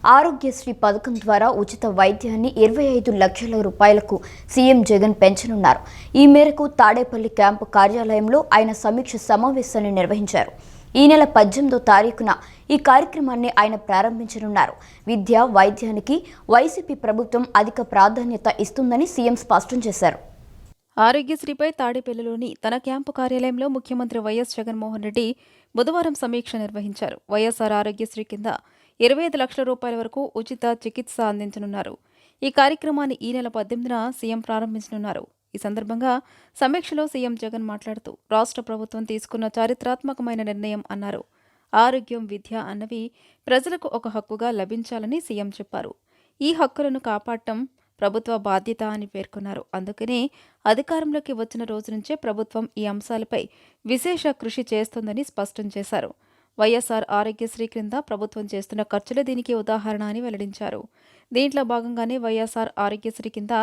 ఆరోగ్యశ్రీ పథకం ద్వారా ఉచిత వైద్యాన్ని 25 లక్షల రూపాయలకు సీఎం జగన్ పెంచనున్నారు. ఈ మేరకు తాడేపల్లి క్యాంపు కార్యాలయంలో ఆయన సమీక్ష సమావేశాన్ని నిర్వహించారు. ఈ నెల 18వ తారీఖున ఈ కార్యక్రమాన్ని ఆయన ప్రారంభించనున్నారు. విద్య, వైద్యానికి వైసీపీ ప్రభుత్వం అధిక ప్రాధాన్యత ఇస్తుందని సీఎం స్పష్టం చేశారు. ఆరోగ్యశ్రీపై తాడేపల్లిలోని తన క్యాంపు కార్యాలయంలో ముఖ్యమంత్రి వైఎస్ జగన్మోహన్ రెడ్డి బుధవారం సమీక్ష నిర్వహించారు. వైఎస్ఆర్ ఆరోగ్యశ్రీ కింద 25 లక్షల రూపాయల వరకు ఉచిత చికిత్స అందించనున్నారు. ఈ కార్యక్రమాన్ని ఈ నెల 18న సీఎం ప్రారంభించనున్నారు. ఈ సందర్భంగా సమీక్షలో సీఎం జగన్ మాట్లాడుతూ రాష్ట్ర ప్రభుత్వం తీసుకున్న చారిత్రాత్మకమైన నిర్ణయం అన్నారు. ఆరోగ్యం, విద్య అన్నవి ప్రజలకు ఒక హక్కుగా లభించాలని సీఎం చెప్పారు. ఈ హక్కులను కాపాడటం ప్రభుత్వ బాధ్యత అని పేర్కొన్నారు. అందుకనే అధికారంలోకి వచ్చిన రోజు నుంచే ప్రభుత్వం ఈ అంశాలపై విశేష కృషి చేస్తోందని స్పష్టం చేశారు. వైఎస్ఆర్ ఆరోగ్యశ్రీ క్రింద ప్రభుత్వం చేస్తున్న ఖర్చులే దీనికి ఉదాహరణ అని వెల్లడించారు. దీంట్లో భాగంగానే వైఎస్ఆర్ ఆరోగ్యశ్రీ కింద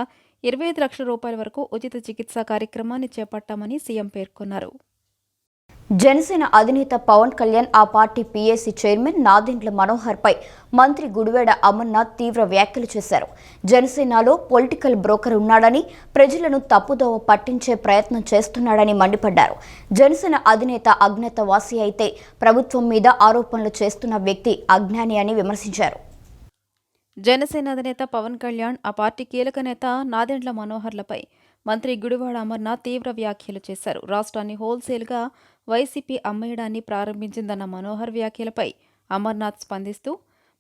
25 లక్షల రూపాయల వరకు ఉచిత చికిత్సా కార్యక్రమాన్ని చేపట్టామని సీఎం పేర్కొన్నారు. జనసేన అధినేత పవన్ కళ్యాణ్ ఆ party PAC chairman Nadendla Manohar పై మంత్రి గుడివాడ అమర్నాథ్ తీవ్ర వ్యాఖ్యలు చేశారు. జనసేనలో పొలిటికల్ బ్రోకర్ ఉన్నాడని, ప్రజలను తప్పుదోవ పట్టించే ప్రయత్నం చేస్తున్నాడని మండిపడ్డారు. జనసేన అధినేత అజ్ఞాతవాసి అయితే ప్రభుత్వం మీద ఆరోపణలు చేస్తున్న వ్యక్తి అజ్ఞాని అని విమర్శించారు. జనసేన అధినేత పవన్ కళ్యాణ్, ఆ పార్టీ కీలక నేత నాదెండ్ల మనోహర్లపై మంత్రి గుడివాడ అమర్నాథ్ తీవ్ర వ్యాఖ్యలు చేశారు. రాష్ట్రాన్ని హోల్సేల్గా వైసీపీ అమ్మేయడాన్ని ప్రారంభించిందన్న మనోహర్ వ్యాఖ్యలపై అమర్నాథ్ స్పందిస్తూ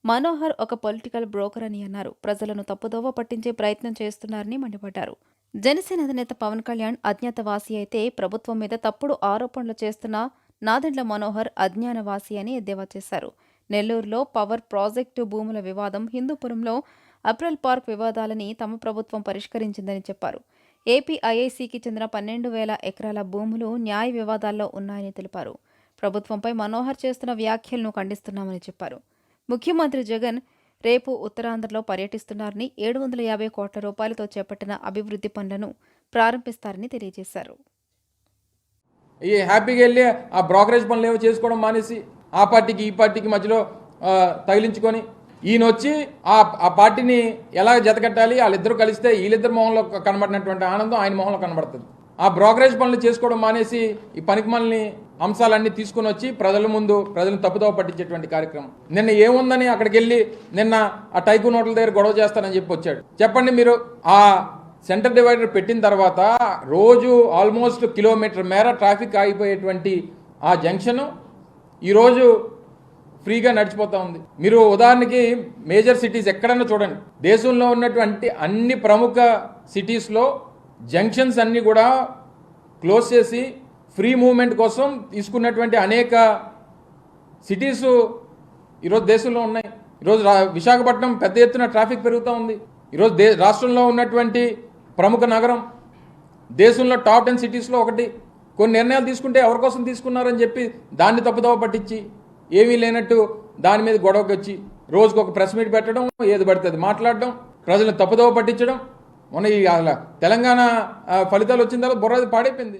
మనోహర్ ఒక పొలిటికల్ బ్రోకర్ అని అన్నారు. ప్రజలను తప్పుదోవ పట్టించే ప్రయత్నం చేస్తున్నారని మండిపడ్డారు. జనసేన అధినేత పవన్ కళ్యాణ్ అజ్ఞాతవాసి అయితే ప్రభుత్వం మీద తప్పుడు ఆరోపణలు చేస్తున్న నాదెండ్ల మనోహర్ అజ్ఞానవాసి అని ఎద్దేవా చేశారు. నెల్లూరులో పవర్ ప్రాజెక్టు భూముల వివాదం, హిందూపురంలో అప్రెల్ పార్క్ వివాదాలని తమ ప్రభుత్వం పరిష్కరించిందని చెప్పారు. ఏపీ ఐఐసీకి చెందిన 12,000 ఎకరాల భూములు న్యాయ వివాదాల్లో ఉన్నాయని తెలిపారు. ప్రభుత్వంపై మనోహర్ చేస్తున్న వ్యాఖ్యలను ఖండిస్తున్నామని చెప్పారు. ముఖ్యమంత్రి జగన్ రేపు ఉత్తరాంధ్రలో పర్యటిస్తున్నారని, 750 కోట్ల రూపాయలతో చేపట్టిన అభివృద్ధి పనులను ప్రారంభిస్తారని తెలియజేశారు. ఈ హ్యాపీగా వెళ్ళి ఆ బ్రోకరేజ్ పనులు ఏవో చేసుకోవడం మానేసి ఆ పార్టీకి ఈ పార్టీకి మధ్యలో తగిలించుకొని ఈయన వచ్చి ఆ పార్టీని ఎలా జతకట్టాలి, వాళ్ళిద్దరూ కలిస్తే వీళ్ళిద్దరు మొహంలో కనబడినటువంటి ఆనందం ఆయన మొహంలో కనబడుతుంది. ఆ బ్రోకరేజ్ పనులు చేసుకోవడం మానేసి ఈ పనికిమాలిని అంశాలన్నీ తీసుకుని వచ్చి ప్రజల ముందు ప్రజలను తప్పుదోవ పట్టించేటువంటి కార్యక్రమం. నిన్న ఏముందని అక్కడికి వెళ్ళి నిన్న ఆ టైకూన్ హోటల్ దగ్గర గొడవ చేస్తానని చెప్పి వచ్చాడు. చెప్పండి మీరు, ఆ సెంటర్ డివైడర్ పెట్టిన తర్వాత రోజు ఆల్మోస్ట్ కిలోమీటర్ మేర ట్రాఫిక్ ఆగిపోయేటువంటి ఆ జంక్షను ఈరోజు ఫ్రీగా నడిచిపోతూ ఉంది. మీరు ఉదాహరణకి మేజర్ సిటీస్ ఎక్కడన్నా చూడండి, దేశంలో ఉన్నటువంటి అన్ని ప్రముఖ సిటీస్లో జంక్షన్స్ అన్నీ కూడా క్లోజ్ చేసి ఫ్రీ మూవ్మెంట్ కోసం తీసుకున్నటువంటి అనేక సిటీస్ ఈరోజు దేశంలో ఉన్నాయి. ఈరోజు విశాఖపట్నం పెద్ద ఎత్తున ట్రాఫిక్ పెరుగుతూ ఉంది. ఈరోజు రాష్ట్రంలో ఉన్నటువంటి ప్రముఖ నగరం, దేశంలో టాప్ 10 సిటీస్లో ఒకటి. కొన్ని నిర్ణయాలు తీసుకుంటే ఎవరి కోసం తీసుకున్నారని చెప్పి దాన్ని తప్పుదోవ పట్టించి ఏమీ లేనట్టు దాని మీద గొడవకి వచ్చి రోజుకు ఒక ప్రెస్ మీట్ పెట్టడం, ఏది పడుతుంది మాట్లాడడం, ప్రజలను తప్పుదోవ పట్టించడం. మొన్న ఈ తెలంగాణ ఫలితాలు వచ్చిన తర్వాత బుర్ర పాడైపోయింది.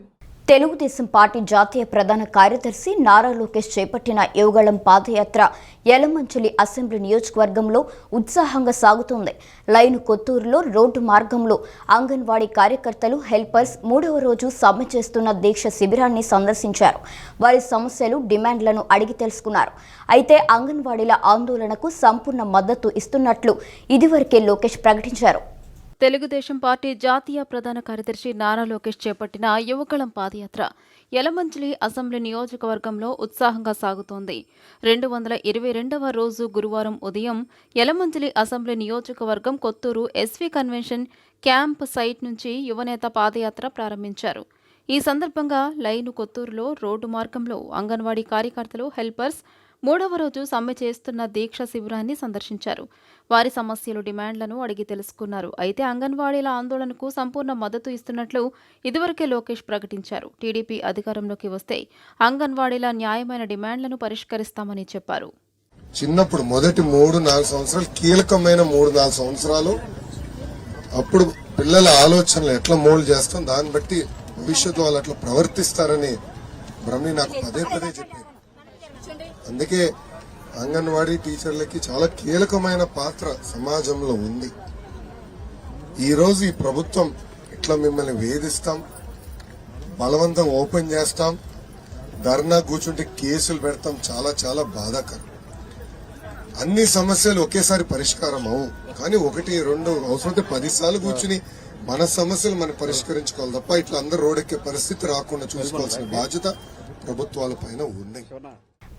తెలుగుదేశం పార్టీ జాతీయ ప్రధాన కార్యదర్శి నారా లోకేష్ చేపట్టిన యువగళం పాదయాత్ర యలమంచిలి అసెంబ్లీ నియోజకవర్గంలో ఉత్సాహంగా సాగుతోంది. లైను కొత్తూరులో రోడ్డు మార్గంలో అంగన్వాడీ కార్యకర్తలు, హెల్పర్స్ 3వ రోజు సమ్మె చేస్తున్న దీక్ష శిబిరాన్ని సందర్శించారు. వారి సమస్యలు, డిమాండ్లను అడిగి తెలుసుకున్నారు. అయితే అంగన్వాడీల ఆందోళనకు సంపూర్ణ మద్దతు ఇస్తున్నట్లు ఇదివరకే లోకేష్ ప్రకటించారు. తెలుగుదేశం పార్టీ జాతీయ ప్రధాన కార్యదర్శి నారా లోకేష్ చేపట్టిన యువగళం పాదయాత్ర యలమంచిలి అసెంబ్లీ నియోజకవర్గంలో ఉత్సాహంగా సాగుతోంది. 222వ రోజు గురువారం ఉదయం యలమంచిలి అసెంబ్లీ నియోజకవర్గం Kothuru SV convention camp site నుంచి యువనేత పాదయాత్ర ప్రారంభించారు. ఈ సందర్భంగా లైను కొత్తూరులో రోడ్డు మార్గంలో అంగన్వాడీ కార్యకర్తలు, హెల్పర్స్ 3వ రోజు సమ్మె చేస్తున్న దీక్ష శిబిరాన్ని సందర్శించారు. వారి సమస్యలు, డిమాండ్లను అడిగి తెలుసుకున్నారు. అయితే అంగన్వాడీల ఆందోళనకు సంపూర్ణ మద్దతు ఇస్తున్నట్లు ఇదివరకే లోకేష్ ప్రకటించారు. టీడీపీ అధికారంలోకి వస్తే అంగన్వాడీల న్యాయమైన డిమాండ్లను పరిష్కరిస్తామని చెప్పారు. చిన్నప్పుడు మొదటి 3-4 సంవత్సరాలు కీలకమైన 3-4 సంవత్సరాలు అప్పుడు పిల్లల ఆలోచనలు ఎట్లా మోల్డ్ చేస్తాం, దాన్ని బట్టి భవిష్యత్తు వాళ్ళు అట్లా ప్రవర్తిస్తారని బ్రహ్మని నాకు పదే పదే చెప్పారు. అందుకే అంగన్వాడీ టీచర్లకి చాలా కీలకమైన పాత్ర సమాజంలో ఉంది. ఈ రోజు ఈ ప్రభుత్వం ఇట్లా మిమ్మల్ని వేధిస్తాం, బలవంతం ఓపెన్ చేస్తాం, ధర్నా కూర్చుంటే కేసులు పెడతాం, చాలా చాలా బాధాకరం. అన్ని సమస్యలు ఒకేసారి పరిష్కారం అవు, కానీ 1, 2 అవసరమైతే 10 సార్లు కూర్చుని మన సమస్యలు మనం పరిష్కరించుకోవాలి తప్ప ఇట్లా అందరూ రోడ్డెక్కే పరిస్థితి రాకుండా చూసుకోవాల్సిన బాధ్యత ప్రభుత్వాల పైన ఉంది.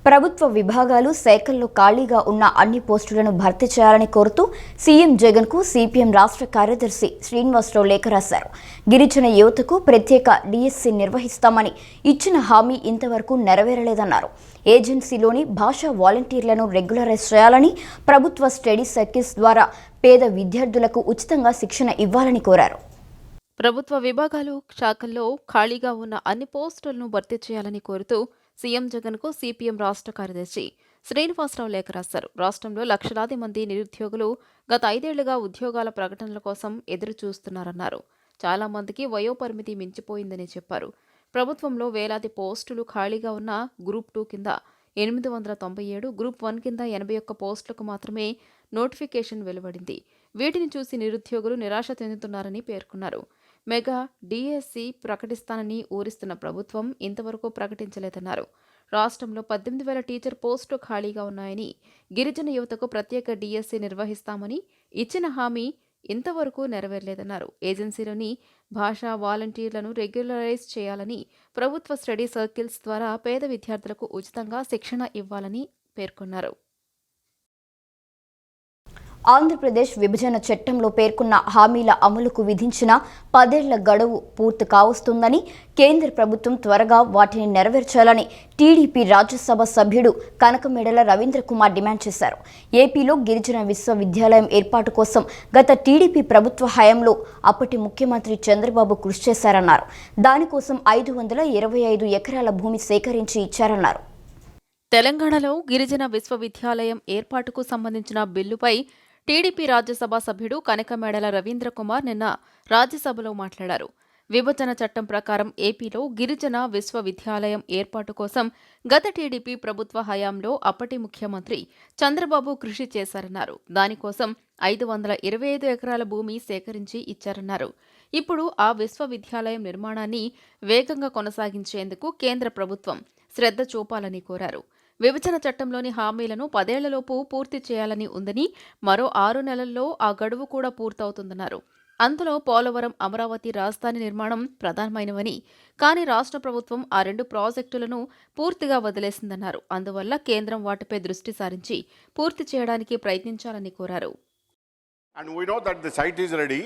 ప్రభుత్వ విభాగాలు శాఖల్లో ఖాళీగా ఉన్న అన్ని పోస్టులను భర్తీ చేయాలని కోరుతూ సీఎం జగన్కు సిపిఎం రాష్ట్ర కార్యదర్శి శ్రీనివాసరావు లేఖ రాశారు. గిరిజన యువతకు ప్రత్యేక డిఎస్సి నిర్వహిస్తామని ఇచ్చిన హామీ ఇంతవరకు నెరవేరలేదన్నారు. ఏజెన్సీలోని భాషా వాలంటీర్లను రెగ్యులరైజ్ చేయాలని, ప్రభుత్వ స్టడీ సర్కిల్స్ ద్వారా పేద విద్యార్థులకు ఉచితంగా శిక్షణ ఇవ్వాలని కోరారు. ప్రభుత్వ విభాగాలు శాఖల్లో ఖాళీగా ఉన్న అన్ని పోస్టులను భర్తీ చేయాలని కోరుతూ సీఎం జగన్కు సిపిఎం రాష్ట్ర కార్యదర్శి శ్రీనివాసరావు లేఖ రాశారు. రాష్ట్రంలో లక్షలాది మంది నిరుద్యోగులు గత 5 ఏళ్లుగా ఉద్యోగాల ప్రకటనల కోసం ఎదురు చూస్తున్నారన్నారు. చాలా మందికి వయోపరిమితి మించిపోయిందని చెప్పారు. ప్రభుత్వంలో వేలాది పోస్టులు ఖాళీగా ఉన్న గ్రూప్ 2 కింద 897, గ్రూప్ 1 కింద 81 పోస్టులకు మాత్రమే నోటిఫికేషన్ వెలువడింది. వీటిని చూసి నిరుద్యోగులు నిరాశ చెందుతున్నారని పేర్కొన్నారు. మెగా డిఎస్సి ప్రకటిస్తానని ఊరిస్తున్న ప్రభుత్వం ఇంతవరకు ప్రకటించలేదన్నారు. రాష్ట్రంలో 18,000 టీచర్ పోస్టులు ఖాళీగా ఉన్నాయని, గిరిజన యువతకు ప్రత్యేక డిఎస్సి నిర్వహిస్తామని ఇచ్చిన హామీ ఇంతవరకు నెరవేరలేదన్నారు. ఏజెన్సీలోని భాషా వాలంటీర్లను రెగ్యులరైజ్ చేయాలని, ప్రభుత్వ స్టడీ సర్కిల్స్ ద్వారా పేద విద్యార్థులకు ఉచితంగా శిక్షణ ఇవ్వాలని పేర్కొన్నారు. ఆంధ్రప్రదేశ్ విభజన చట్టంలో పేర్కొన్న హామీల అమలుకు విధించిన 10 ఏళ్ల గడువు పూర్తి కావస్తుందని, కేంద్ర ప్రభుత్వం త్వరగా వాటిని నెరవేర్చాలని టీడీపీ రాజ్యసభ సభ్యుడు కనకమేడల రవీంద్ర కుమార్ డిమాండ్ చేశారు. ఏపీలో గిరిజన విశ్వవిద్యాలయం ఏర్పాటు కోసం గత టీడీపీ ప్రభుత్వ హయాంలో అప్పటి ముఖ్యమంత్రి చంద్రబాబు కృషి చేశారన్నారు. దానికోసం 525 ఎకరాల భూమి సేకరించి ఇచ్చారన్నారు. తెలంగాణలో గిరిజన విశ్వవిద్యాలయం ఏర్పాటుకు సంబంధించిన బిల్లుపై టీడీపీ రాజ్యసభ సభ్యుడు కనకమేడల రవీంద్ర కుమార్ నిన్న రాజ్యసభలో మాట్లాడారు. విభజన చట్టం ప్రకారం ఏపీలో గిరిజన విశ్వవిద్యాలయం ఏర్పాటు కోసం గత టీడీపీ ప్రభుత్వ హయాంలో అప్పటి ముఖ్యమంత్రి చంద్రబాబు కృషి చేశారన్నారు. దానికోసం 525 ఎకరాల భూమి సేకరించి ఇచ్చారన్నారు. ఇప్పుడు ఆ విశ్వవిద్యాలయం నిర్మాణాన్ని వేగంగా కొనసాగించేందుకు కేంద్ర ప్రభుత్వం శ్రద్ధ చూపాలని కోరారు. విభజన చట్టంలోని హామీలను 10 ఏళ్లలోపు పూర్తి చేయాలని ఉందని, మరో 6 నెలల్లో ఆ గడువు కూడా పూర్తవుతుందన్నారు. అందులో పోలవరం, అమరావతి రాజధాని నిర్మాణం ప్రధానమైనవని, కానీ రాష్ట్ర ప్రభుత్వం ఆ 2 ప్రాజెక్టులను పూర్తిగా వదిలేసిందన్నారు. అందువల్ల కేంద్రం వాటిపై దృష్టి సారించి పూర్తి చేయడానికి ప్రయత్నించాలని కోరారు. And we know that the site is ready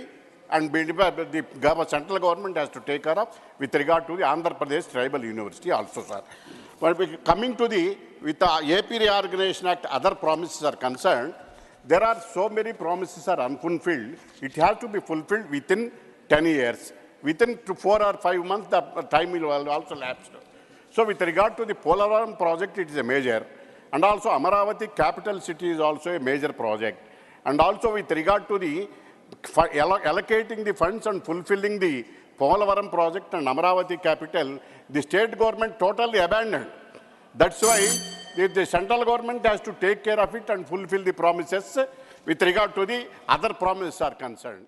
and the central government has to take care of with regard to the Andhra Pradesh Tribal University also, sir. But coming to with the AP Reorganization Act, other promises are concerned. There are so many promises are unfulfilled. It has to be fulfilled within 10 years. Within 4 or 5 months, the time will also lapse. So with regard to the Polavaram project, it is a major. And also Amaravati capital city is also a major project. And also with regard to the allocating the funds and fulfilling the Polavaram project and Amaravati capital, the state government totally abandoned. That's why the central government has to take care of it and fulfill the promises with regard to the other promises are concerned.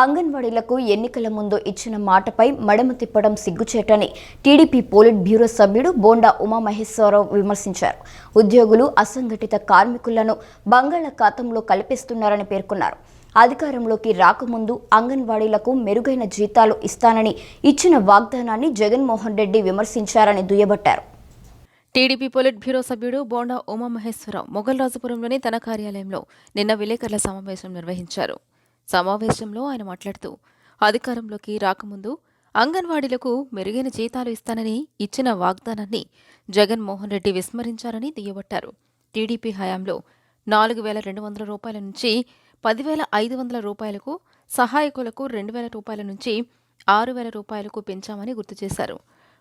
అంగన్వాడీలకు ఎన్నికల ముందు ఇచ్చిన మాటపై మడమ తిప్పడం సిగ్గుచేటని TDP polit bureau సభ్యుడు బోండా ఉమామహేశ్వరరావు విమర్శించారు. ఉద్యోగులు అసంఘటిత కార్మికులను బంగాళాఖాతంలో కల్పిస్తున్నారని పేర్కొన్నారు. అధికారంలోకి రాకముందు అంగన్వాడీలకు మెరుగైన జీతాలు ఇస్తానని ఇచ్చిన వాగ్దానాన్ని జగన్మోహన్ రెడ్డి విమర్శించారని దుయ్యబట్టారు. టీడీపీ పొలిట్ బ్యూరో సభ్యుడు బోండా ఉమామహేశ్వరరావు మొగల్రాజుపురంలోని తన కార్యాలయంలో నిన్న విలేకరుల సమావేశం నిర్వహించారు. సమావేశంలో ఆయన మాట్లాడుతూ, అధికారంలోకి రాకముందు అంగన్వాడీలకు మెరుగైన జీతాలు ఇస్తానని ఇచ్చిన వాగ్దానాన్ని జగన్మోహన్ రెడ్డి విస్మరించారని దుయ్యబట్టారు. టీడీపీ హయాంలో 4,200 రూపాయల నుంచి 10,500 రూపాయలకు, సహాయకులకు 2,000 రూపాయల నుంచి 6,000 రూపాయలకు పెంచామని గుర్తు చేశారు.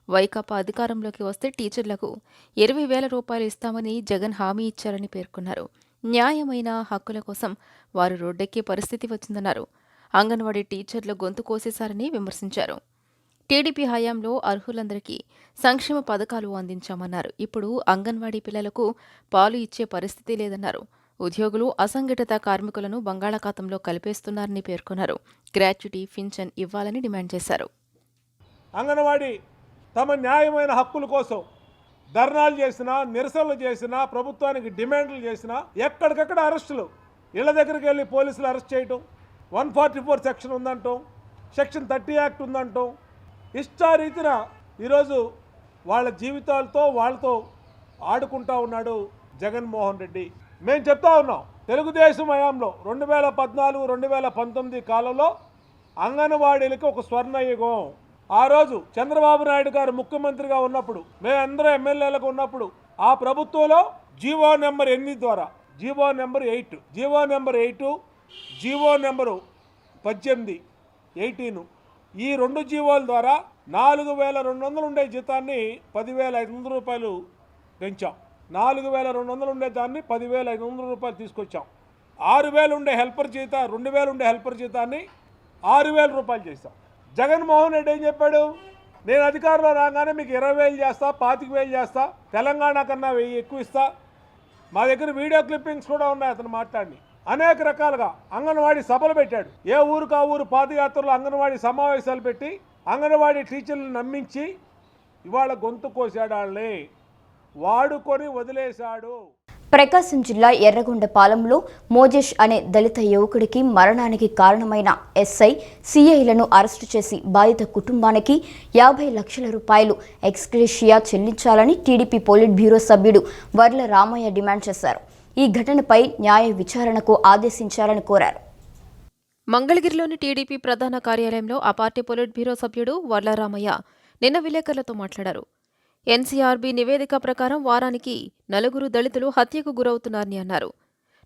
వైకాపా అధికారంలోకి వస్తే టీచర్లకు 20,000 రూపాయలు ఇస్తామని జగన్ హామీ ఇచ్చారని పేర్కొన్నారు. న్యాయమైన హక్కుల కోసం వారు రోడ్డెక్కే పరిస్థితి వచ్చిందన్నారు. అంగన్వాడీ టీచర్ల గొంతు కోసేశారని విమర్శించారు. టీడీపీ హయాంలో అర్హులందరికీ సంక్షేమ పథకాలు అందించామన్నారు. ఇప్పుడు అంగన్వాడీ పిల్లలకు పాలు ఇచ్చే పరిస్థితి లేదన్నారు. ఉద్యోగులు అసంఘటిత కార్మికులను బంగాళాఖాతంలో కలిపేస్తున్నారని పేర్కొన్నారు. గ్రాట్యుటీ, పింఛన్ ఇవ్వాలని డిమాండ్ చేశారు. అంగన్వాడీ తమ న్యాయమైన హక్కుల కోసం ధర్నాలు చేసినా, నిరసనలు చేసినా, ప్రభుత్వానికి డిమాండ్లు చేసినా ఎక్కడికక్కడ అరెస్టులు, ఇళ్ల దగ్గరికి వెళ్ళి పోలీసులు అరెస్ట్ చేయటం, 144 సెక్షన్ ఉందంటాం, సెక్షన్ 30 యాక్ట్ ఉందంటాం, ఇష్టారీతిన ఈరోజు వాళ్ళ జీవితాలతో వాళ్ళతో ఆడుకుంటా ఉన్నాడు జగన్మోహన్ రెడ్డి. మేము చెప్తా ఉన్నాం, తెలుగుదేశం హయాంలో 2014-2019 కాలంలో అంగన్వాడీలకి ఒక స్వర్ణయుగం. ఆ రోజు చంద్రబాబు నాయుడు గారు ముఖ్యమంత్రిగా ఉన్నప్పుడు, మేమందరూ ఎమ్మెల్యేలకు ఉన్నప్పుడు ఆ ప్రభుత్వంలో జీవో నెంబర్ 8 ద్వారా, GO number 8, GO number 8, GO number 18, 18 ఈ 2 జీవోల ద్వారా 4,200 ఉండే జీతాన్ని 10,500 రూపాయలు పెంచాం. 4,200 ఉండే దాన్ని 10,500 రూపాయలు తీసుకొచ్చాం. 6,000 ఉండే హెల్పర్ జీతం, 2,000 ఉండే హెల్పర్ జీతాన్ని 6,000 రూపాయలు చేస్తాం. జగన్మోహన్ రెడ్డి ఏం చెప్పాడు? నేను అధికారంలో రాగానే మీకు 20,000 చేస్తా, 25,000 చేస్తా, తెలంగాణ కన్నా 1,000 ఎక్కువ ఇస్తా. మా దగ్గర వీడియో క్లిప్పింగ్స్ కూడా ఉన్నాయి అతను మాట్లాడి. అనేక రకాలుగా అంగన్వాడీ సభలు పెట్టాడు. ఏ ఊరికి ఆ ఊరు పాదయాత్రలో అంగన్వాడీ సమావేశాలు పెట్టి అంగన్వాడీ టీచర్లను నమ్మించి ఇవాళ గొంతు కోసాడు. వాళ్ళని వాడుకొని వదిలేశాడు. ప్రకాశం జిల్లా ఎర్రగొండపాలెంలో మోజేష్ అనే దళిత యువకుడికి మరణానికి కారణమైన ఎస్ఐ, సిఐలను అరెస్టు చేసి బాధిత కుటుంబానికి 50 లక్షల రూపాయలు ఎక్స్గ్రేషియా చెల్లించాలని టీడీపీ పోలిట్ బ్యూరో సభ్యుడు వర్ల రామయ్య డిమాండ్ చేశారు. ఈ ఘటనపై న్యాయ విచారణకు ఆదేశించాలని కోరారు. మంగళగిరిలోని టీడీపీ ప్రధాన కార్యాలయంలో ఆ పార్టీ పొలిట్ బ్యూరో సభ్యుడు వర్ల రామయ్య నిన్న విలేకరులతో మాట్లాడారు. ఎన్సీఆర్బీ నివేదిక ప్రకారం వారానికి 4 దళితులు హత్యకు గురవుతున్నారని అన్నారు.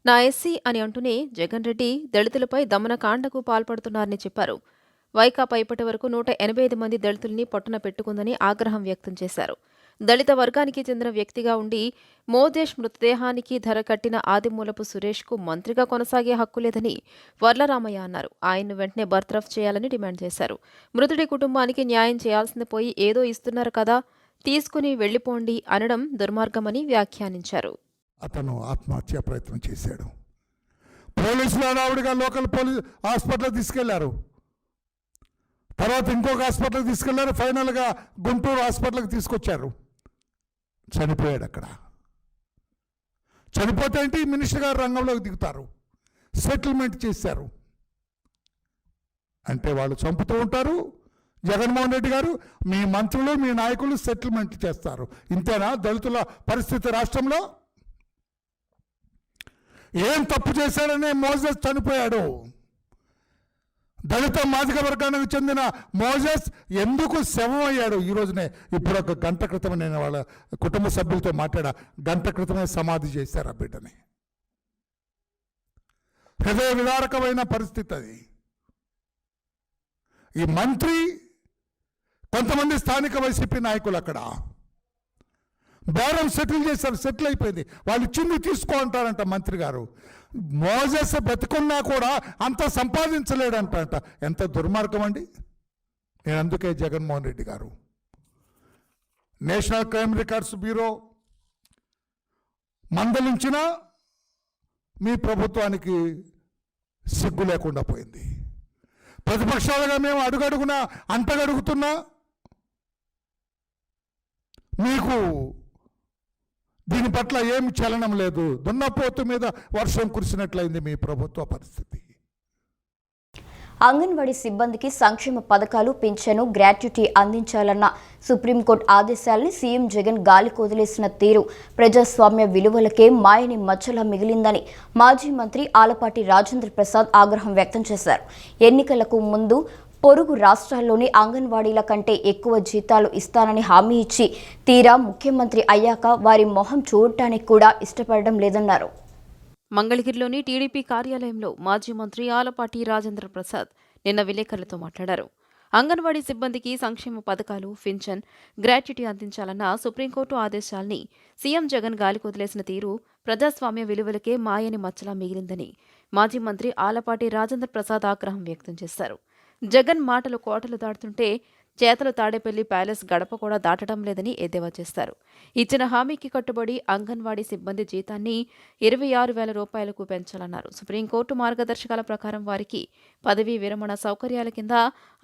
నా ఎస్సీ అని అంటూనే జగన్ రెడ్డి దళితులపై దమనకాండకు పాల్పడుతున్నారని చెప్పారు. వైకాపా ఇప్పటి వరకు 185 మంది దళితుల్ని పొట్టన పెట్టుకుందని ఆగ్రహం వ్యక్తం చేశారు. దళిత వర్గానికి చెందిన వ్యక్తిగా ఉండి మోజేష్ మృతదేహానికి ధర కట్టిన ఆదిమూలపు సురేష్కు మంత్రిగా కొనసాగే హక్కు లేదని వర్లరామయ్య అన్నారు. ఆయన్ను వెంటనే బర్తరఫ్ చేయాలని డిమాండ్ చేశారు. మృతుడి కుటుంబానికి న్యాయం చేయాల్సింది పోయి ఏదో ఇస్తున్నారు కదా, తీసుకుని వెళ్లిపోండి అనడం దుర్మార్గమని వ్యాఖ్యానించారు. అతను ఆత్మహత్యా ప్రయత్నం చేశాడు. పోలీసులు హడావుడిగా లోకల్ పోలీస్ హాస్పిటల్కి తీసుకెళ్లారు. తర్వాత ఇంకొక హాస్పిటల్కి తీసుకెళ్లారు. ఫైనల్గా గుంటూరు హాస్పిటల్కి తీసుకొచ్చారు. చనిపోయాడు అక్కడ. చనిపోతే ఏంటి, మినిస్టర్ గారు రంగంలోకి దిగుతారు. సెటిల్మెంట్ చేశారు అంటే వాళ్ళు చంపుతూ ఉంటారు. జగన్మోహన్ రెడ్డి గారు, మీ మంత్రులు, మీ నాయకులు సెటిల్మెంట్ చేస్తారు. ఇంతేనా దళితుల పరిస్థితి రాష్ట్రంలో? ఏం తప్పు చేశాడని మోజెస్ చనిపోయాడు. దళిత మాదిగ వర్గానికి చెందిన మోజెస్ ఎందుకు శవం అయ్యాడు? ఈ రోజునే, ఇప్పుడు 1 గంట క్రితం నేను వాళ్ళ కుటుంబ సభ్యులతో మాట్లాడా. గంట క్రితమే సమాధి చేశారు ఆ బిడ్డని. హృదయ విదారకమైన పరిస్థితి అది. ఈ మంత్రి, కొంతమంది స్థానిక వైసీపీ నాయకులు అక్కడ బేరం సెటిల్ చేశారు. సెటిల్ అయిపోయింది. వాళ్ళు ఇచ్చింది తీసుకో అంటారంట మంత్రి గారు. మోజెస్ బతికున్నా కూడా అంత సంపాదించలేడంట. ఎంత దుర్మార్గం అండి. నేను అందుకే జగన్మోహన్ రెడ్డి గారు, నేషనల్ క్రైమ్ రికార్డ్స్ బ్యూరో మందలించినా మీ ప్రభుత్వానికి సిగ్గు లేకుండా పోయింది. ప్రతిపక్షాలుగా మేము అడుగడుగునా అంతగడుగుతున్నా మీకు దీని పట్ల ఏమి చలనం లేదు. దున్నపోతు మీద వర్షం కురిసినట్లయింది మీ ప్రభుత్వ పరిస్థితి. అంగన్వాడీ సిబ్బందికి సంక్షేమ పథకాలు, పింఛను, గ్రాట్యుటీ అందించాలన్న సుప్రీంకోర్టు ఆదేశాలని సీఎం జగన్ గాలికి వదిలేసిన తీరు ప్రజాస్వామ్య విలువలకే మాయని మచ్చలా మిగిలిందని మాజీ మంత్రి ఆలపాటి రాజేంద్ర ప్రసాద్ ఆగ్రహం వ్యక్తం చేశారు. ఎన్నికలకు ముందు పొరుగు రాష్ట్రాల్లోని అంగన్వాడీల కంటే ఎక్కువ జీతాలు ఇస్తానని హామీ ఇచ్చి తీరా ముఖ్యమంత్రి అయ్యాక వారి మొహం చూడటానికి కూడా ఇష్టపడడం లేదన్నారు. మంగళగిరిలోని టీడీపీ కార్యాలయంలో మాజీ మంత్రి ఆలపాటి రాజేంద్ర ప్రసాద్ నిన్న విలేకరులతో మాట్లాడారు. అంగన్వాడీ సిబ్బందికి సంక్షేమ పథకాలు, పింఛన్, గ్రాట్యుటీ అందించాలన్న సుప్రీంకోర్టు ఆదేశాల్ని సీఎం జగన్ గాలికి వదిలేసిన తీరు ప్రజాస్వామ్య విలువలకే మాయని మచ్చలా మిగిలిందని మాజీ మంత్రి ఆలపాటి రాజేంద్ర ప్రసాద్ ఆగ్రహం వ్యక్తం చేశారు. జగన్ మాటలు కోటలు దాటుతుంటే చేతలు తాడేపల్లి ప్యాలెస్ గడప కూడా దాటడం లేదని ఎద్దేవా చేస్తారు. ఇచ్చిన హామీకి కట్టుబడి అంగన్వాడీ సిబ్బంది జీతాన్ని 26,000 రూపాయలకు పెంచాలన్నారు. సుప్రీంకోర్టు మార్గదర్శకాల ప్రకారం వారికి పదవీ విరమణ సౌకర్యాల కింద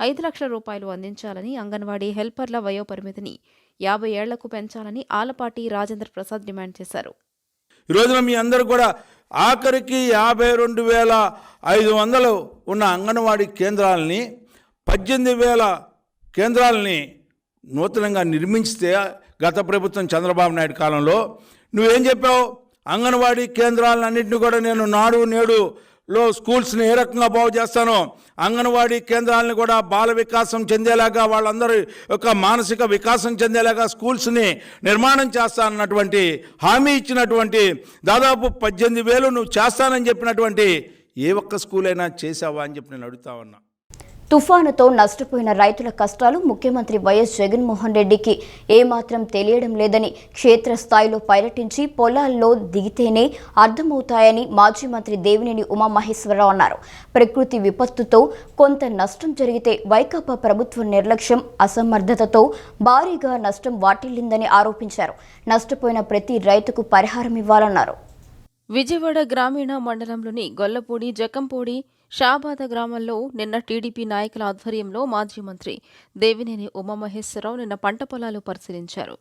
5 లక్షల రూపాయలు అందించాలని, అంగన్వాడీ హెల్పర్ల వయోపరిమితిని 50 ఏళ్లకు పెంచాలని ఆలపాటి రాజేంద్ర ప్రసాద్ డిమాండ్ చేశారు. ఈ రోజున మీ అందరూ కూడా ఆఖరికి 52,500 ఉన్న అంగన్వాడీ కేంద్రాలని 18,000 కేంద్రాలని నూతనంగా నిర్మించితే గత ప్రభుత్వం చంద్రబాబు నాయుడు కాలంలో నువ్వేం చెప్పావు? అంగన్వాడీ కేంద్రాలన్నింటినీ కూడా నేను నాడు నేడులో స్కూల్స్ని ఏ రకంగా బాగు చేస్తానో, అంగన్వాడీ కేంద్రాలను కూడా బాల వికాసం చెందేలాగా, వాళ్ళందరి యొక్క మానసిక వికాసం చెందేలాగా స్కూల్స్ని నిర్మాణం చేస్తానన్నటువంటి హామీ ఇచ్చినటువంటి దాదాపు 18,000 నువ్వు చేస్తానని చెప్పినటువంటి ఏ ఒక్క స్కూల్ అయినా చేసావా అని చెప్పి నేను అడుగుతా ఉన్నా. తుఫానుతో నష్టపోయిన రైతుల కష్టాలు ముఖ్యమంత్రి వైఎస్ జగన్మోహన్ రెడ్డికి ఏమాత్రం తెలియడం లేదని, క్షేత్రస్థాయిలో పర్యటించి పొలాల్లో దిగితేనే అర్థమవుతాయని మాజీ మంత్రి దేవినేని ఉమామహేశ్వరరావు అన్నారు. ప్రకృతి విపత్తుతో కొంత నష్టం జరిగితే వైకాపా ప్రభుత్వ నిర్లక్ష్యం, అసమర్థతతో భారీగా నష్టం వాటిల్లిందని ఆరోపించారు. నష్టపోయిన ప్రతి రైతుకు పరిహారం ఇవ్వాలన్నారు. విజయవాడ గ్రామీణ మండలంలోని గొల్లపూడి, జకంపూడి, షాబాద గ్రామాల్లో నిన్న టీడీపీ నాయకుల ఆధ్వర్యంలో మాజీ మంత్రి దేవినేని ఉమామహేశ్వరరావు నిన్న పంట పొలాలు పరిశీలించారు.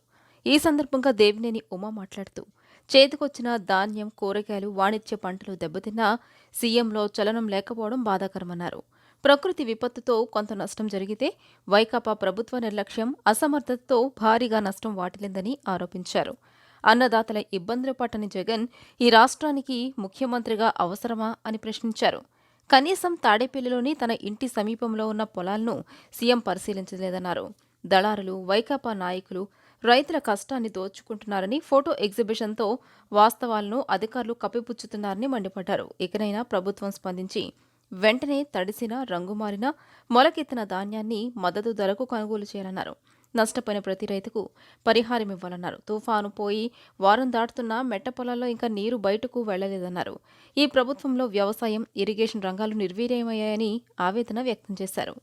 ఈ సందర్భంగా దేవినేని ఉమా మాట్లాడుతూ, చేతికొచ్చిన ధాన్యం, కూరగాయలు, వాణిజ్య పంటలు దెబ్బతిన్నా సీఎంలో చలనం లేకపోవడం బాధాకరమన్నారు. ప్రకృతి విపత్తుతో కొంత నష్టం జరిగితే వైకాపా ప్రభుత్వ నిర్లక్ష్యం, అసమర్థతతో భారీగా నష్టం వాటిల్లిందని ఆరోపించారు. అన్నదాతల ఇబ్బందులు పట్టని జగన్ ఈ రాష్ట్రానికి ముఖ్యమంత్రిగా అవసరమా అని ప్రశ్నించారు. కనీసం తాడేపల్లిలోని తన ఇంటి సమీపంలో ఉన్న పొలాలను సీఎం పరిశీలించలేదన్నారు. దళారులు, వైకాపా నాయకులు రైతుల కష్టాన్ని దోచుకుంటున్నారని, ఫోటో ఎగ్జిబిషన్తో వాస్తవాలను అధికారులు కప్పిపుచ్చుతున్నారని మండిపడ్డారు. ఇకనైనా ప్రభుత్వం స్పందించి వెంటనే తడిసిన, రంగుమారిన, మొలకెత్తిన ధాన్యాన్ని మద్దతు ధరకు కొనుగోలు చేయాలన్నారు. నష్టపోయిన ప్రతి రైతుకు పరిహారం ఇవ్వాలన్నారు. తుఫాను పోయి వారం దాటుతున్నా మెట్ట పొలాల్లో ఇంకా నీరు బయటకు వెళ్లలేదన్నారు. ఈ ప్రభుత్వంలో వ్యవసాయం, ఇరిగేషన్ రంగాలు నిర్వీర్యమయ్యాయని ఆవేదన వ్యక్తం చేశారు.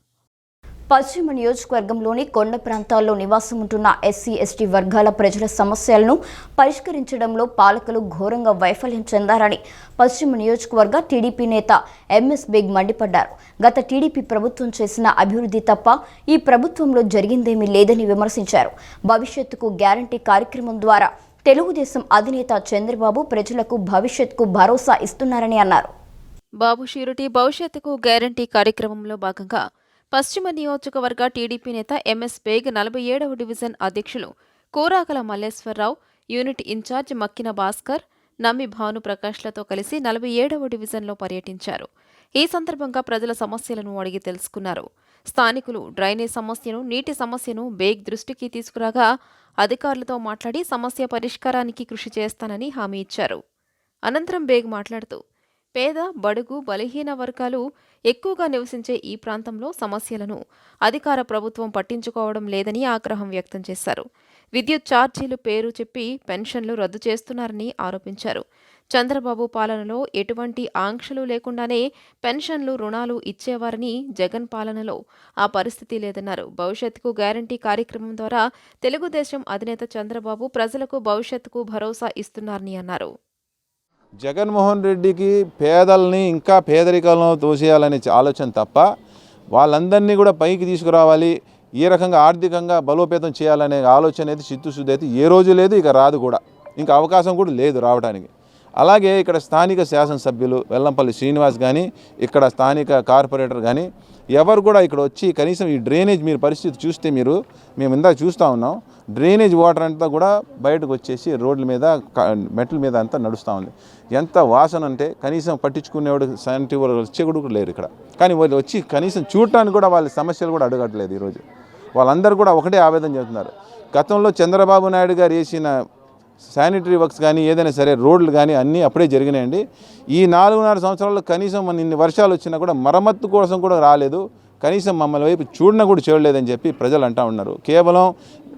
పశ్చిమ నియోజకవర్గంలోని కొండ ప్రాంతాల్లో నివాసం ఉంటున్న ఎస్సీ, ఎస్టీ వర్గాల ప్రజల సమస్యలను పరిష్కరించడంలో పాలకులు ఘోరంగా వైఫల్యం చెందారని పశ్చిమ నియోజకవర్గ టీడీపీ నేత ఎంఎస్ బేగ్ మండిపడ్డారు. గత టీడీపీ ప్రభుత్వం చేసిన అభివృద్ధి తప్ప ఈ ప్రభుత్వంలో జరిగిందేమీ లేదని విమర్శించారు. భవిష్యత్తుకు గ్యారంటీ కార్యక్రమం ద్వారా తెలుగుదేశం అధినేత చంద్రబాబు ప్రజలకు భవిష్యత్తుకు భరోసా ఇస్తున్నారని అన్నారు. బాబు షూరిటీ భవిష్యత్తుకు గ్యారంటీ కార్యక్రమంలో భాగంగా పశ్చిమ నియోజకవర్గ టీడీపీ నేత ఎంఎస్ బేగ్ 47వ డివిజన్ అధ్యక్షులు కూరాకల మల్లేశ్వరరావు, యూనిట్ ఇన్ఛార్జ్ మక్కిన భాస్కర్, నమ్మి భాను ప్రకాష్లతో కలిసి 47వ డివిజన్లో పర్యటించారు. ఈ సందర్భంగా ప్రజల సమస్యలను అడిగి తెలుసుకున్నారు. స్థానికులు డ్రైనేజ్ సమస్యను, నీటి సమస్యను బేగ్ దృష్టికి తీసుకురాగా అధికారులతో మాట్లాడి సమస్య పరిష్కారానికి కృషి చేస్తానని హామీ ఇచ్చారు. అనంతరం బేగ్ మాట్లాడుతూ, పేద, బడుగు, బలహీన వర్గాలు ఎక్కువగా నివసించే ఈ ప్రాంతంలో సమస్యలను అధికార ప్రభుత్వం పట్టించుకోవడం లేదని ఆగ్రహం వ్యక్తం చేశారు. విద్యుత్ ఛార్జీలు పేరు చెప్పి పెన్షన్లు రద్దు చేస్తున్నారని ఆరోపించారు. చంద్రబాబు పాలనలో ఎటువంటి ఆంక్షలు లేకుండానే పెన్షన్లు, రుణాలు ఇచ్చేవారని, జగన్ పాలనలో ఆ పరిస్థితి లేదన్నారు. భవిష్యత్తుకు గ్యారంటీ కార్యక్రమం ద్వారా తెలుగుదేశం అధినేత చంద్రబాబు ప్రజలకు భవిష్యత్తుకు భరోసా ఇస్తున్నారని అన్నారు. జగన్మోహన్ రెడ్డికి పేదల్ని ఇంకా పేదరికంలో తోసేయాలనే ఆలోచన తప్ప వాళ్ళందరినీ కూడా పైకి తీసుకురావాలి, ఏ రకంగా ఆర్థికంగా బలోపేతం చేయాలనే ఆలోచన అయితే చిత్తశుద్ధి అయితే ఏ రోజు లేదు, ఇక రాదు కూడా, ఇంకా అవకాశం కూడా లేదు రావడానికి. అలాగే ఇక్కడ స్థానిక శాసనసభ్యులు వెల్లంపల్లి శ్రీనివాస్ కానీ, ఇక్కడ స్థానిక కార్పొరేటర్ కానీ ఎవరు కూడా ఇక్కడ వచ్చి కనీసం ఈ డ్రైనేజ్ మీరు పరిస్థితి చూస్తే మేము ఇందాక చూస్తూ ఉన్నాం, డ్రైనేజ్ వాటర్ అంతా కూడా బయటకు వచ్చేసి రోడ్ల మీద, మెట్ల మీద అంతా నడుస్తూ ఉంది. ఎంత వాసన అంటే కనీసం పట్టించుకునేవాడు శానిటరీ వాళ్ళు వచ్చేవాడు కూడా లేరు ఇక్కడ. కానీ వాళ్ళు వచ్చి కనీసం చూడటానికి కూడా వాళ్ళ సమస్యలు కూడా అడగట్లేదు. ఈరోజు వాళ్ళందరూ కూడా ఒకటే ఆవేదన చెబుతున్నారు. గతంలో చంద్రబాబు నాయుడు గారు వేసిన శానిటరీ వర్క్స్ కానీ ఏదైనా సరే రోడ్లు కానీ అన్నీ అప్పుడే జరిగినాయండి. ఈ 4.5 సంవత్సరాల్లో కనీసం మన ఇన్ని వర్షాలు వచ్చినా కూడా మరమ్మత్తు కోసం కూడా రాలేదు. కనీసం మమ్మల్ని వైపు చూడన కూడా చూడలేదని చెప్పి ప్రజలు అంటూ ఉన్నారు. కేవలం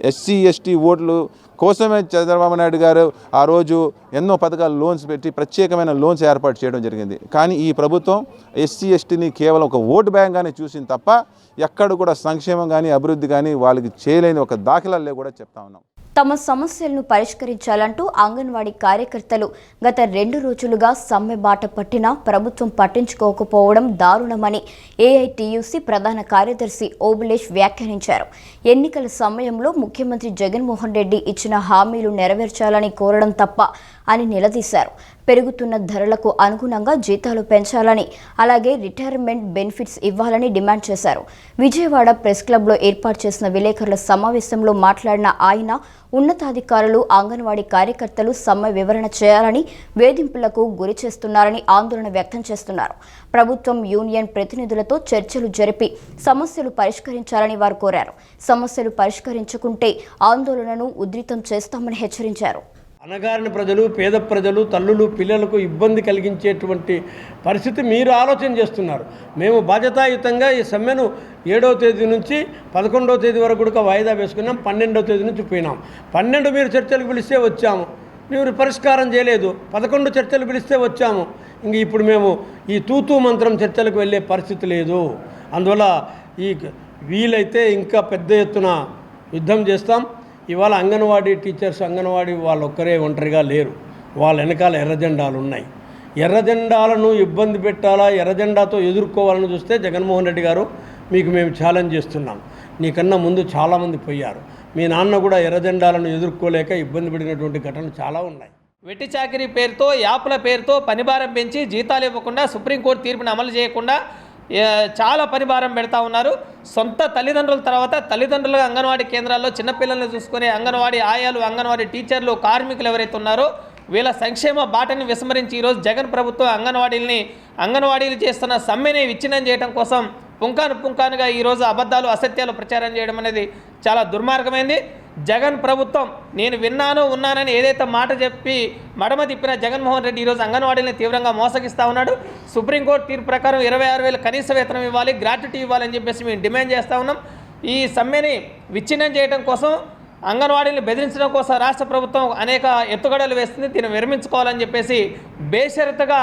ఎస్సీ ఎస్టీ ఓట్లు కోసమే చంద్రబాబు నాయుడు గారు ఆ రోజు ఎన్నో పథకాలు లోన్స్ పెట్టి ప్రత్యేకమైన లోన్స్ ఏర్పాటు చేయడం జరిగింది. కానీ ఈ ప్రభుత్వం ఎస్సీ ఎస్టీని కేవలం ఒక ఓటు బ్యాంక్గానే చూసింది తప్ప ఎక్కడ కూడా సంక్షేమం కానీ అభివృద్ధి కానీ వాళ్ళకి చేయలేని ఒక దాఖలాలే కూడా చెప్తా ఉన్నాం. తమ సమస్యలను పరిష్కరించాలంటూ అంగన్వాడీ కార్యకర్తలు గత 2 రోజులుగా సమ్మె బాట పట్టినా ప్రభుత్వం పట్టించుకోకపోవడం దారుణమని ఏఐటీయూసీ ప్రధాన కార్యదర్శి ఓబులేష్ వ్యాఖ్యానించారు. ఎన్నికల సమయంలో ముఖ్యమంత్రి జగన్మోహన్ రెడ్డి ఇచ్చిన హామీలు నెరవేర్చాలని కోరడం తప్ప అని నిలదీశారు. పెరుగుతున్న ధరలకు అనుగుణంగా జీతాలు పెంచాలని, అలాగే రిటైర్మెంట్ బెనిఫిట్స్ ఇవ్వాలని డిమాండ్ చేశారు. విజయవాడ ప్రెస్ క్లబ్లో ఏర్పాటు చేసిన విలేకరుల సమావేశంలో మాట్లాడిన ఆయన ఉన్నతాధికారులు అంగన్వాడీ కార్యకర్తలు సమ్మె వివరణ చేయాలని, వేధింపులకు గురి చేస్తున్నారని ఆందోళన వ్యక్తం చేస్తున్నారు. ప్రభుత్వం యూనియన్ ప్రతినిధులతో చర్చలు జరిపి సమస్యలు పరిష్కరించాలని వారు కోరారు. సమస్యలు పరిష్కరించుకుంటే ఆందోళనను ఉధృతం చేస్తామని హెచ్చరించారు. అణగారిన ప్రజలు, పేద ప్రజలు, తల్లులు, పిల్లలకు ఇబ్బంది కలిగించేటువంటి పరిస్థితి మీరు ఆలోచన చేస్తున్నారు. మేము బాధ్యతాయుతంగా ఈ సమ్మెను 7వ తేదీ నుంచి 11వ తేదీ వరకు కూడా వాయిదా వేసుకున్నాం. 12వ తేదీ నుంచి పోయినాం. 12 మీరు చర్చలకు పిలిస్తే వచ్చాము, మీరు పరిష్కారం చేయలేదు. 11 చర్చలు పిలిస్తే వచ్చాము. ఇంక ఇప్పుడు మేము ఈ తూతూ మంత్రం చర్చలకు వెళ్ళే పరిస్థితి లేదు. అందువల్ల వీలైతే ఇంకా పెద్ద ఎత్తున యుద్ధం చేస్తాం. ఇవాళ అంగన్వాడీ టీచర్స్, అంగన్వాడీ వాళ్ళు ఒక్కరే ఒంటరిగా లేరు. వాళ్ళ వెనకాల ఎర్రజెండాలు ఉన్నాయి. ఎర్రజెండాలను ఇబ్బంది పెట్టాలా, ఎర్రజెండాతో ఎదుర్కోవాలని చూస్తే జగన్మోహన్ రెడ్డి గారు మీకు మేము ఛాలెంజ్ చేస్తున్నాం. నీకన్నా ముందు చాలామంది పోయారు. మీ నాన్న కూడా ఎర్రజెండాలను ఎదుర్కోలేక ఇబ్బంది పడినటువంటి ఘటనలు చాలా ఉన్నాయి. వెట్టి చాకిరీ పేరుతో, యాప్ల పేరుతో పనిభారం పెంచి జీతాలు ఇవ్వకుండా, సుప్రీంకోర్టు తీర్పును అమలు చేయకుండా చాలా పనిభారం పెడతా ఉన్నారు. సొంత తల్లిదండ్రుల తర్వాత తల్లిదండ్రులుగా అంగన్వాడీ కేంద్రాల్లో చిన్నపిల్లల్ని చూసుకునే అంగన్వాడీ ఆయాలు, అంగన్వాడీ టీచర్లు, కార్మికులు ఎవరైతే ఉన్నారో వీళ్ళ సంక్షేమ బాటని విస్మరించి ఈరోజు జగన్ ప్రభుత్వం అంగన్వాడీలు చేస్తున్న సమ్మెని విచ్ఛిన్నం చేయడం కోసం పుంకానుగా ఈరోజు అబద్ధాలు, అసత్యాలు ప్రచారం చేయడం అనేది చాలా దుర్మార్గమైంది. జగన్ ప్రభుత్వం నేను ఉన్నానని ఏదైతే మాట చెప్పి మడమ తిప్పిన జగన్మోహన్ రెడ్డి ఈరోజు అంగన్వాడీని తీవ్రంగా మోసగిస్తూ ఉన్నాడు. సుప్రీంకోర్టు తీర్పు ప్రకారం 26,000 కనీస వేతనం ఇవ్వాలి, గ్రాట్యుటీ ఇవ్వాలని చెప్పేసి మేము డిమాండ్ చేస్తూ ఉన్నాం. ఈ సమ్మెని విచ్ఛిన్నం చేయడం కోసం, అంగన్వాడీని బెదిరించడం కోసం రాష్ట్ర ప్రభుత్వం అనేక ఎత్తుగడలు వేస్తుంది. దీన్ని విరమించుకోవాలని చెప్పేసి బేషరతుగా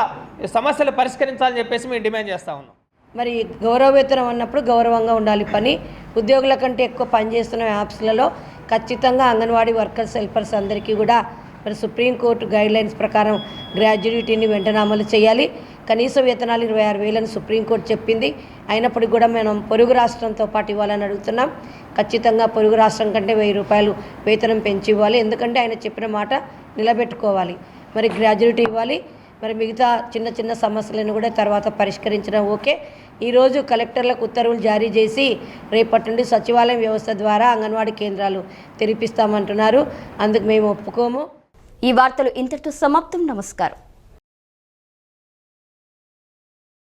సమస్యలు పరిష్కరించాలని చెప్పేసి మేము డిమాండ్ చేస్తూ ఉన్నాం. మరి గౌరవ వేతనం అన్నప్పుడు గౌరవంగా ఉండాలి. పని ఉద్యోగుల కంటే ఎక్కువ పనిచేస్తున్న యాప్స్లలో ఖచ్చితంగా అంగన్వాడీ వర్కర్స్, హెల్పర్స్ అందరికీ కూడా మరి సుప్రీంకోర్టు గైడ్లైన్స్ ప్రకారం గ్రాడ్యుయేటీని వెంటనే అమలు చేయాలి. కనీస వేతనాలు 26,000 సుప్రీంకోర్టు చెప్పింది. అయినప్పటికీ కూడా మనం పొరుగు రాష్ట్రంతో పాటు ఇవ్వాలని అడుగుతున్నాం. ఖచ్చితంగా పొరుగు రాష్ట్రం కంటే 1,000 రూపాయలు వేతనం పెంచి ఇవ్వాలి. ఎందుకంటే ఆయన చెప్పిన మాట నిలబెట్టుకోవాలి. మరి గ్రాడ్యుయేటీ ఇవ్వాలి. మరి మిగతా చిన్న సమస్యలను కూడా తర్వాత పరిష్కరించడం ఓకే. ఈరోజు కలెక్టర్లకు ఉత్తర్వులు జారీ చేసి రేపటి నుండి సచివాలయం వ్యవస్థ ద్వారా అంగన్వాడీ కేంద్రాలు తెరిపిస్తామంటున్నారు. అందుకు మేము ఒప్పుకోము. ఈ వార్తలు ఇంతటితో సమాప్తం. నమస్కారం.